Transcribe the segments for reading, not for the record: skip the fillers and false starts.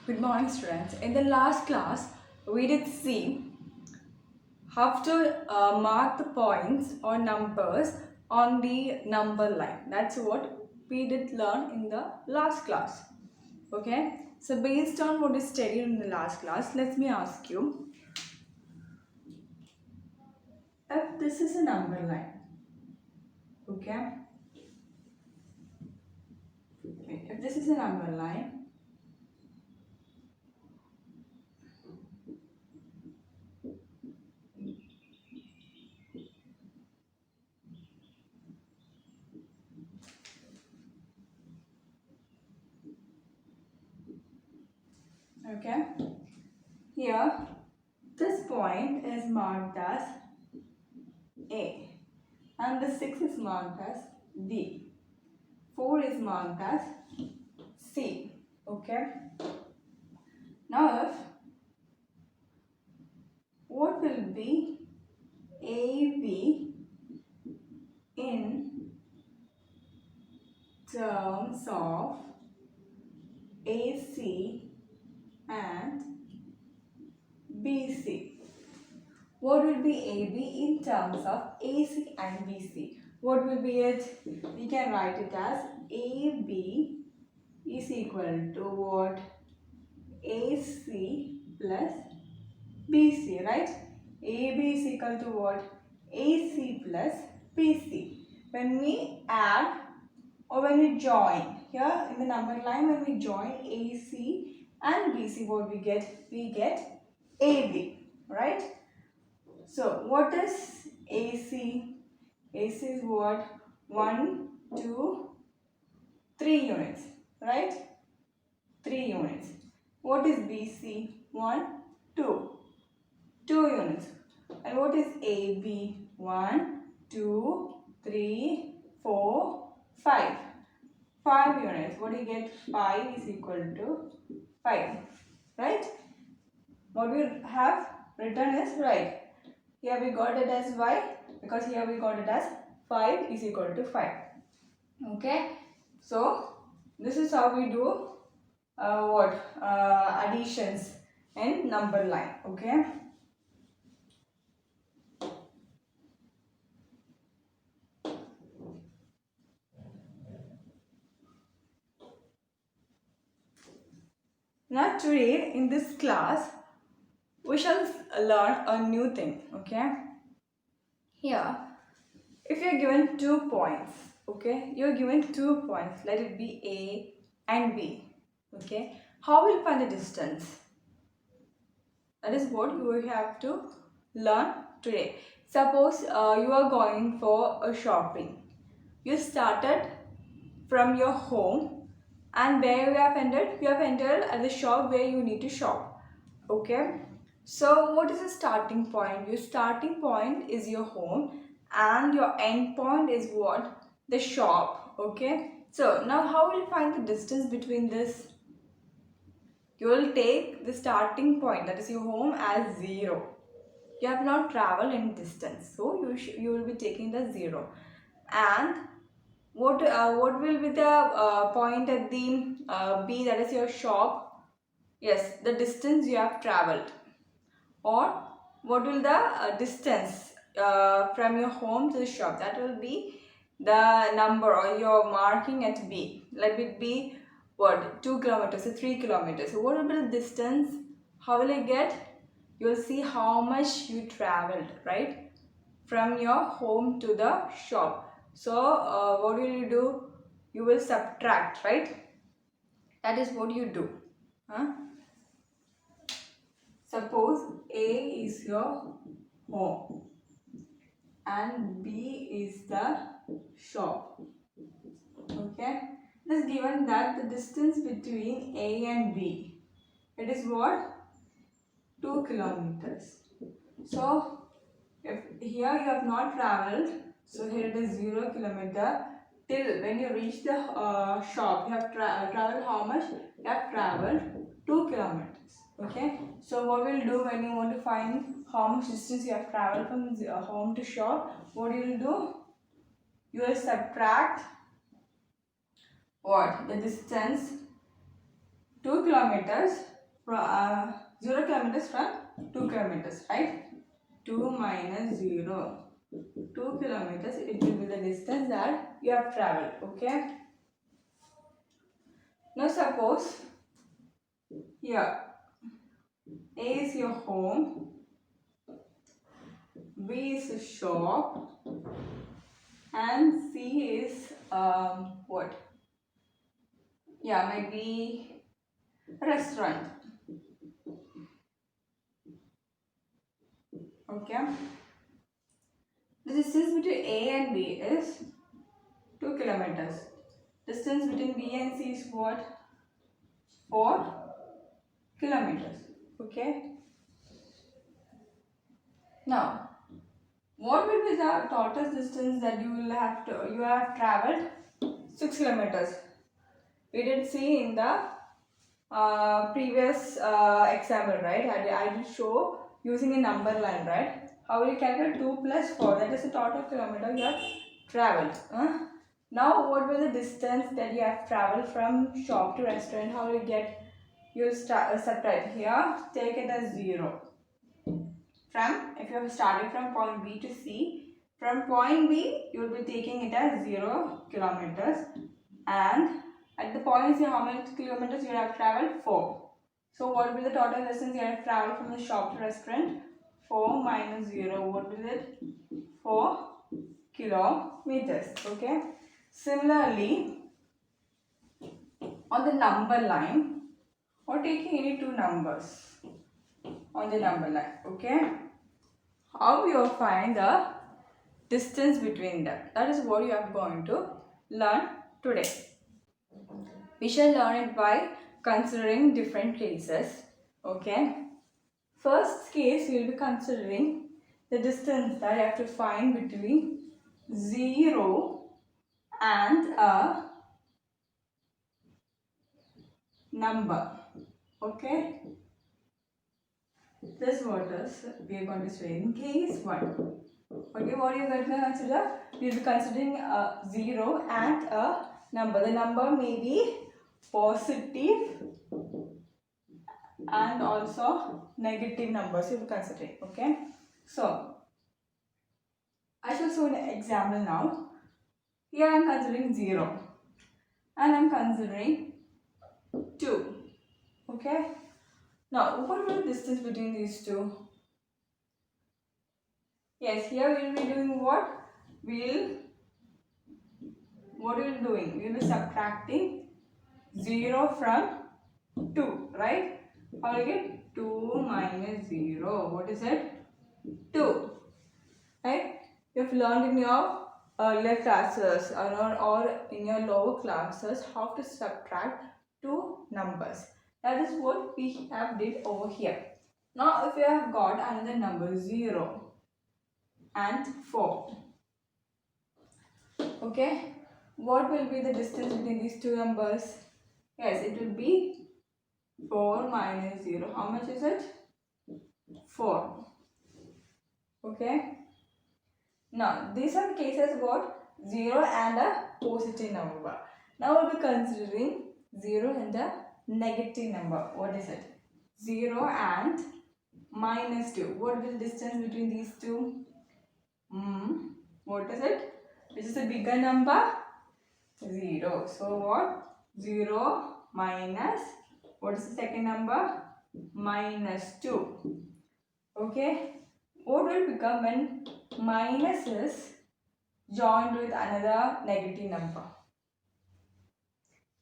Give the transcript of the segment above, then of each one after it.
Good morning, students. In the last class, we did see how to mark the points or numbers on the number line. That's what we did learn in the last class. Okay. So based on what is studied in the last class, let me ask you, if this is a number line, okay, if this is a number line, okay, here this point is marked as A and the 6 is marked as D. 4 is marked as C. Okay. Now, if what will be AB in terms of AC and BC? What will be AB in terms of AC and BC? What will be it? We can write it as AB is equal to what? AC plus BC, right? AB is equal to what? AC plus BC. When we add or when we join, here in the number line, when we join AC and BC, what we get? We get AB, right? So, what is AC? AC is what? 1, 2, 3 units, right? 3 units. What is BC? 1, 2. 2 units. And what is AB? 1, 2, 3, 4, 5. 5 units. What do you get? 5 is equal to 5. Right? What we have written is right. Here we got it as Y because here we got it as 5 is equal to 5. Okay? So, this is how we do additions in number line. Okay? Now today in this class we shall learn a new thing, okay? Here, if you are given 2 points, okay? You are given 2 points, let it be A and B, okay? How will you find the distance? That is what you will have to learn today. Suppose you are going for a shopping. You started from your home and where you have entered? You have entered at the shop where you need to shop. Okay. So what is the starting point? Your starting point is your home and your end point is what? The shop. Okay. So now how will you find the distance between this? You will take the starting point, that is your home, as 0. You have not traveled any distance, so you will be taking the 0. And what will be the point at the B, that is your shop? Yes, the distance you have traveled. Or what will the distance from your home to the shop? That will be the number or your marking at B. Let it be what? 2 kilometers or 3 kilometers. So what will be the distance? How will I get? You will see how much you traveled, right? From your home to the shop. So what will you do? You will subtract, right? That is what you do. Huh? Suppose A is your home and B is the shop. Okay. It is given that the distance between A and B, it is what? 2 kilometers. So if here you have not traveled, so here it is 0 kilometer. Till when you reach the shop, you have traveled how much? You have traveled 2 kilometers. Okay. So what we'll do when you want to find how much distance you have traveled from home to shop, what you will do? You will subtract what? The distance 2 kilometers 0 kilometers from 2 kilometers, right? 2 minus 0, 2 kilometers, it will be the distance that you have traveled, okay? Now suppose here A is your home, B is a shop, and C is what? Yeah, maybe a restaurant. Okay. The distance between A and B is 2 kilometers. Distance between B and C is what? 4 kilometers. Okay. Now, what will be the total distance that you have traveled? 6 kilometers. We did see in the previous example, right? I did show using a number line, right? How will you calculate 2 plus 4? That is the total kilometer you have traveled. Now, what will the distance that you have traveled from shop to restaurant? How will you get? You'll start subtract here. Take it as 0. If you have started from point B to C, from point B you will be taking it as 0 kilometers, and at the point C how many kilometers you have traveled? 4. So what will be the total distance you have traveled from the shop to restaurant? 4 minus 0, what is it? 4 kilometers. Okay. Similarly, on the number line, or taking any two numbers on the number line, okay, how you find the distance between them? That is what you are going to learn today. We shall learn it by considering different cases. Okay. First case, we will be considering the distance that you have to find between 0 and a number. Okay. This what is we are going to say in case 1. Okay, what you are going to consider? We will be considering a 0 and a number. The number may be positive and also negative numbers you will consider. Okay. So, I shall show an example now. Here I am considering 0 and I am considering 2. Okay. Now, what will the distance between these two? Yes, here we will be doing what? What we will be doing? We will be subtracting 0 from 2, right? How will you get? 2 minus 0. What is it? 2. Right? You have learned in your earlier classes or in your lower classes how to subtract two numbers. That is what we have did over here. Now if you have got another number 0 and 4. Okay. What will be the distance between these two numbers? Yes, it will be 4 minus 0. How much is it? 4. Okay. Now, these are the cases got 0 and a positive number. Now, we'll be considering 0 and a negative number. What is it? 0 and minus 2. What is the distance between these two? What is it? Which is a bigger number? 0. So, what? 0 minus, what is the second number? Minus 2. Okay. What will become when minus is joined with another negative number?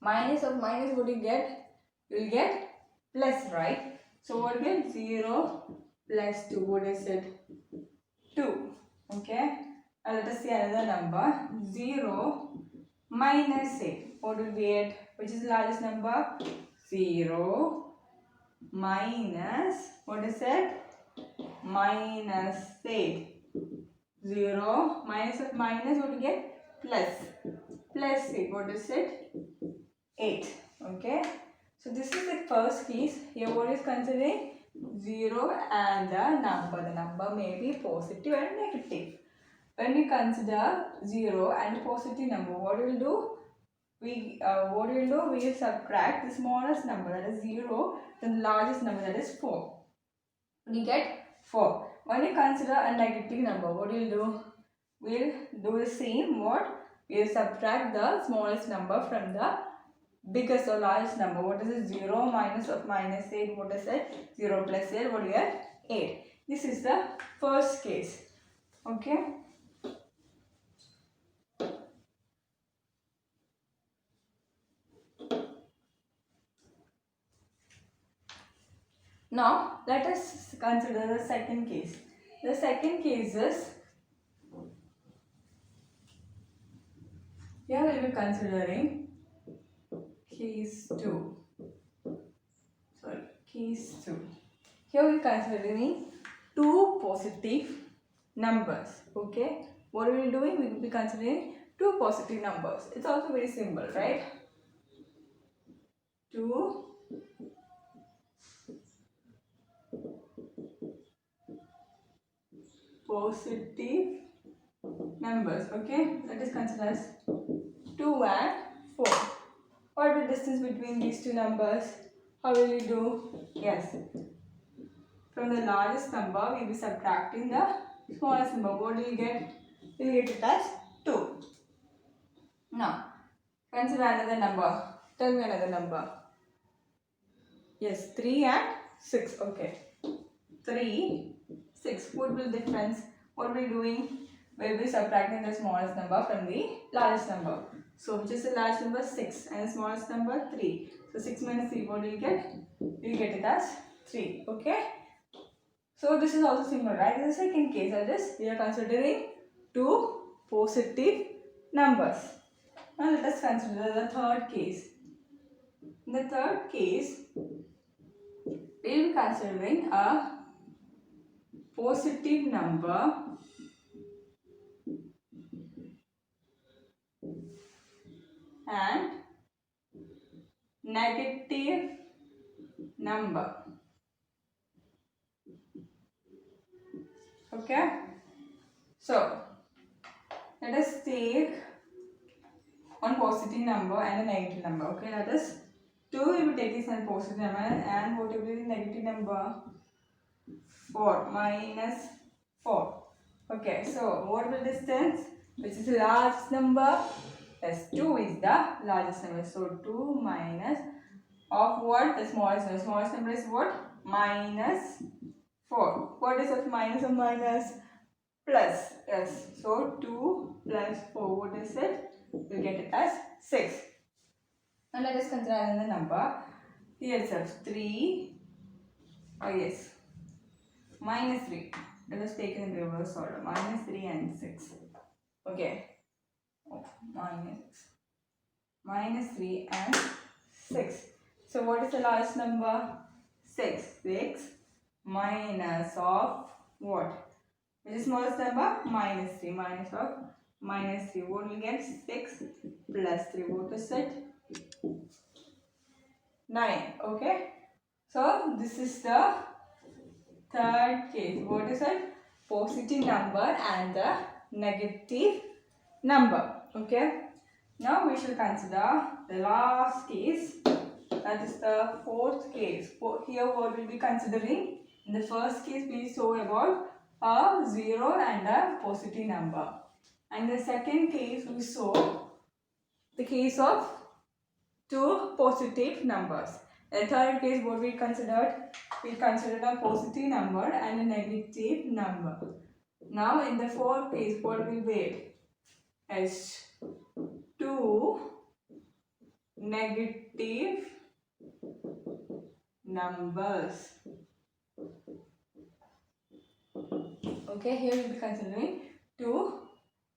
Minus of minus, what you get? You will get plus, right? So what will get? 0 plus 2. What is it? 2. Okay. Now let us see another number. 0 minus 8. What will be it? Which is the largest number? 0 minus, what is it? Minus 8. 0 minus of minus, what you get? Plus. Plus 8. What is it? 8. Okay. So this is the first case. Here what is considering? 0 and the number. The number may be positive and negative. When we consider 0 and positive number, what we will do? what we will do, we will subtract the smallest number, that is 0, then the largest number, that is 4. We get 4. When you consider a negative number, what we will do? We will do the same. What? We will subtract the smallest number from the biggest or largest number. What is it? 0 minus of minus 8. What is it? 0 plus 8. What do you get? 8. This is the first case. Okay. Now let us consider the second case. The second case is, here we will be considering case 2. Sorry, case 2. Here we are considering two positive numbers. Okay, what we will be doing? We will be considering two positive numbers. It's also very simple, right? Two positive numbers. Okay, let us consider as 2 and 4. What will the distance between these two numbers? How will you do? Yes, from the largest number we will be subtracting the smallest number. What do you get? You will get it as 2. Now consider another number. Tell me another number. Yes, 3 and 6. Okay, 3, 6. What will the difference? What we are doing? We will be subtracting the smallest number from the largest number. So which is the largest number? 6, and the smallest number 3. So 6 minus 3, what do you get? You get it as 3. Okay. So this is also simple, right? In the second case, that is, we are considering two positive numbers. Now let us consider the third case. In the third case, we will be considering a positive number and negative number. Okay. So let us take one positive number and a negative number. Okay, let us 2 will be taking as a positive number, and what will be the negative number? 4 minus 4. Okay, so what will distance? Which is the largest number? Yes, 2 is the largest number. So 2 minus of what? The smallest number. Smallest number is what? Minus 4. What is of minus of minus? Plus. Yes. So 2 plus 4. What is it? We'll get it as 6. Now let us consider another number. Here itself 3. Oh yes. Minus 3. Let us take it in reverse order. Minus 3 and 6. Okay. Oh, minus 3 and 6. So what is the largest number? 6. 6 minus of what? Which is smallest number? Minus 3. Minus of minus 3. What will we get? 6 plus 3. What is it? 9. Okay. So this is the third case. What is it? Positive number and the negative number. Okay. Now we shall consider the last case. That is the fourth case. Here what we will be considering? In the first case we saw about a 0 and a positive number. And the second case we saw the case of two positive numbers. The third case what we considered? We considered a positive number and a negative number. Now in the fourth case what will be? As two negative numbers. Okay, here we will be considering two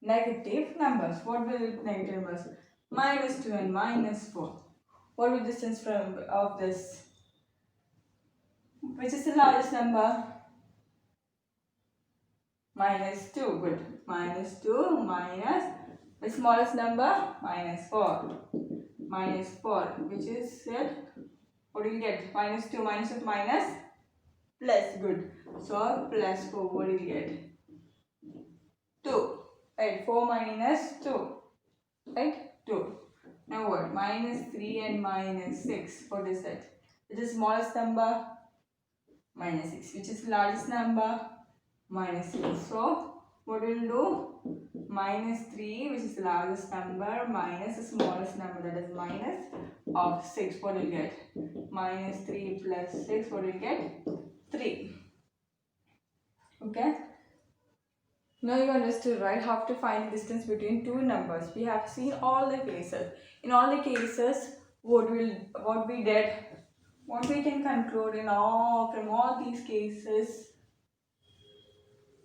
negative numbers. What will be negative numbers? Minus 2 and minus 4. What will be the distance from of this? Which is the largest number? Minus 2. Good. Minus 2 minus the smallest number? Minus 4. Minus 4. Which is it? What do you get? Minus 2 minus of minus plus. Good. So plus 4. What do you get? 2. Right. 4 minus 2. Right? 2. Now what? Minus 3 and minus 6. What is that? Which is smallest number? Minus 6. Which is largest number? Minus 3. So what will do? Minus 3, which is the largest number, minus the smallest number, that is minus of 6. What will you get? Minus 3 plus 6. What will you get? 3. Okay. Now you understood, right? How to find the distance between two numbers. We have seen all the cases. In all the cases, what we did, what we can conclude from all these cases,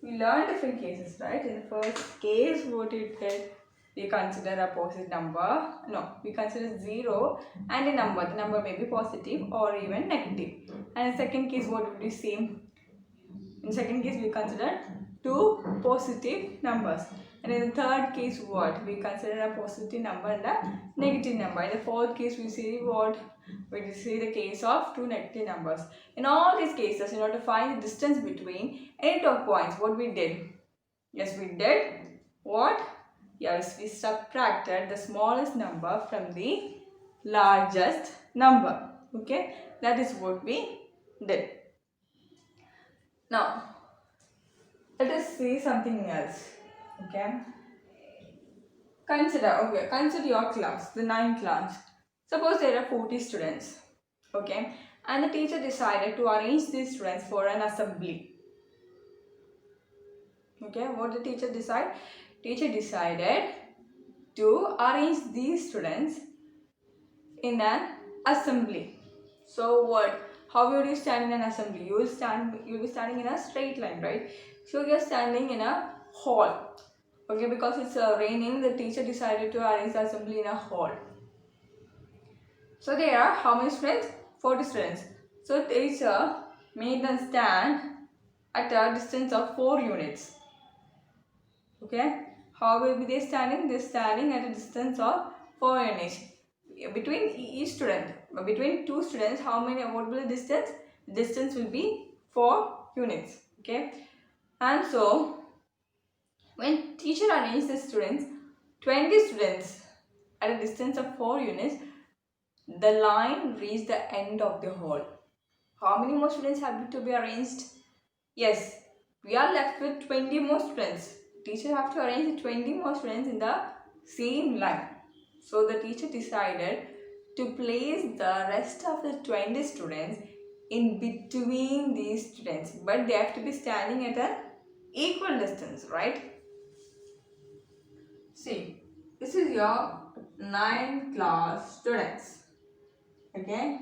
we learned different cases, right? In the first case, what it did, we consider opposite number. No, we consider 0 and a number. The number may be positive or even negative. And in the second case, what would be same? In second case, we consider two positive numbers. And in the third case, what? We consider a positive number and a negative number. In the fourth case, we see what? We see the case of two negative numbers. In all these cases, in order to find the distance between any two points, what we did? Yes, we did what? Yes, we subtracted the smallest number from the largest number. Okay, that is what we did. Now, let us see something else. Okay. Consider your class, the 9th class. Suppose there are 40 students. Okay. And the teacher decided to arrange these students for an assembly. Okay. What did the teacher decide? Teacher decided to arrange these students in an assembly. So what? How would you stand in an assembly? You will be standing in a straight line, right? So you are standing in a hall. Okay, because it's raining, the teacher decided to arrange the assembly in a hall. So there are how many students? 40 students. So teacher made them stand at a distance of 4 units. Okay, how will be they standing? They're standing at a distance of 4 units. Between each student, between two students, what will the distance? The distance will be 4 units. Okay, and so when teacher arranged the students, 20 students at a distance of 4 units, the line reached the end of the hall. How many more students have to be arranged? Yes, we are left with 20 more students. Teacher have to arrange 20 more students in the same line. So the teacher decided to place the rest of the 20 students in between these students. But they have to be standing at an equal distance, right? See, this is your 9th class students. Okay.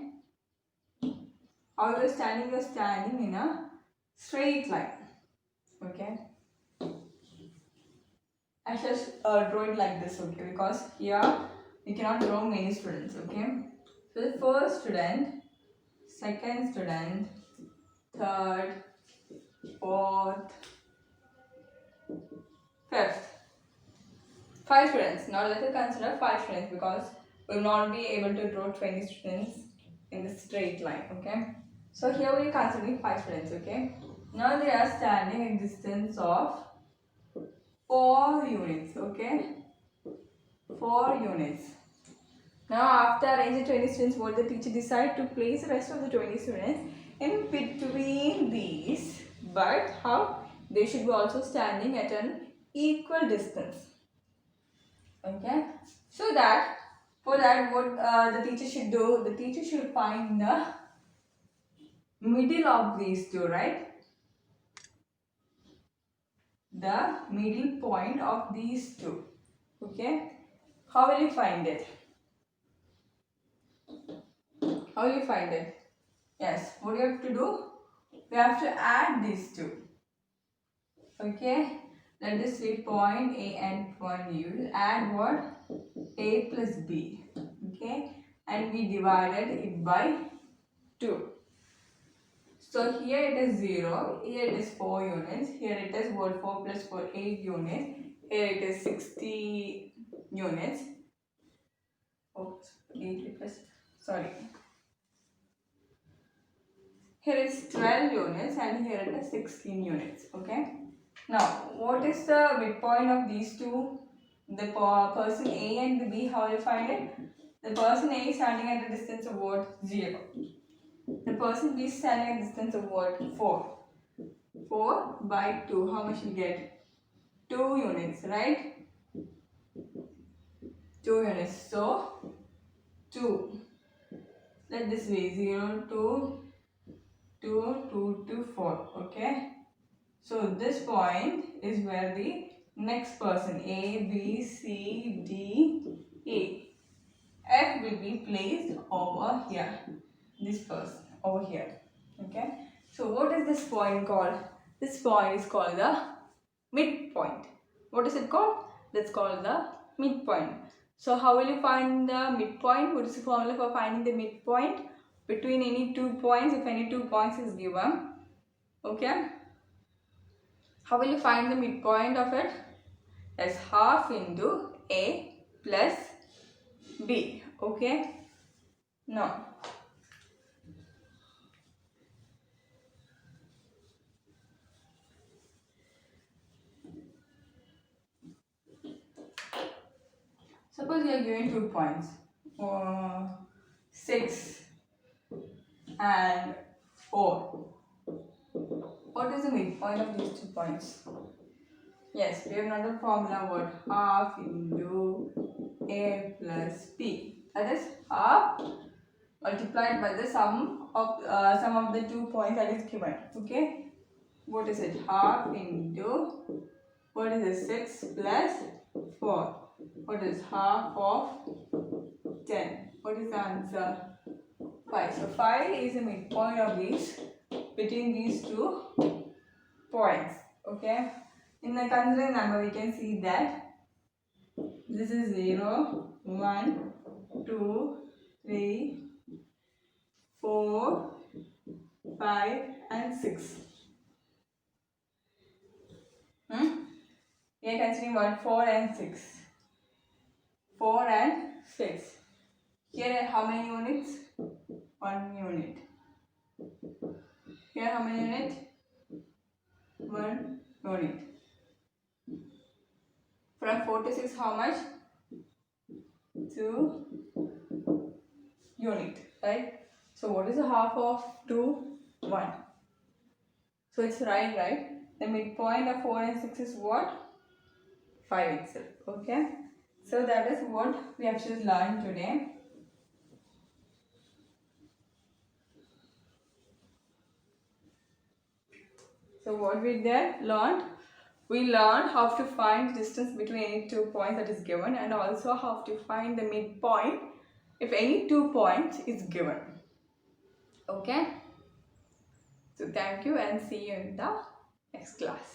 How you are standing? You are standing in a straight line. Okay. I just draw it like this, okay, because here we cannot draw many students, okay. So the first student, second student, third, fourth, fifth. 5 students. Now let us consider 5 students because we will not be able to draw 20 students in the straight line, okay. So here we are considering 5 students, okay. Now they are standing at distance of 4 units, okay. 4 units. Now after arranging 20 students, what the teacher decided to place the rest of the 20 students in between these, but how? They should be also standing at an equal distance. Okay, so that for that what the teacher should do, the teacher should find the middle of these two, right? The middle point of these two. Okay, how will you find it? How will you find it? Yes, what do you have to do? We have to add these two. Okay, let us say point A and point B. We will add what? A plus B. Okay, and we divided it by 2. So here it is 0, here it is 4 units, here it is what? 4 plus 4, 8 units, here it is 60 units. Oops, 8 plus, sorry. Here is 12 units and here it is 16 units, okay. Now, what is the midpoint of these two? the person A and the B, how will you find it? The person A is standing at a distance of what? 0. The person B is standing at a distance of what? 4. 4 by 2, how much you get? 2 units, right? 2 units. So, 2. Let this be 0, 2, 2, 2 to 4. Okay. So, this point is where the next person A, B, C, D, E, F will be placed over here. This person over here. Okay. So, what is this point called? This point is called the midpoint. What is it called? That's called the midpoint. So how will you find the midpoint? What is the formula for finding the midpoint between any 2 points if any 2 points is given? Okay. How will you find the midpoint of it? That's half into A plus B. Okay. Now, suppose you are given 2 points. 6 and 4. What is the midpoint of these 2 points? Yes, we have another formula, what? Half into A plus B. That is half multiplied by the sum of the 2 points that is given. Okay. What is it? Half into, what is it? 6 plus 4. What is half of 10? What is the answer? 5. So 5 is the midpoint of these, between these 2 points. Okay. In the considering number, we can see that this is 0, 1, 2, 3, 4, 5 and 6. We are considering 1, 4 and 6. 4 and 6. Here how many units? 1 unit. Here how many units? 1 unit. From 4 to 6 how much? 2 unit, right? So what is the half of 2? 1. So it's right? The midpoint of 4 and 6 is what? 5 itself. Okay. So that is what we have just learned today. So what we learned? We learned how to find the distance between any 2 points that is given, and also how to find the midpoint if any 2 points is given. Okay. So thank you and see you in the next class.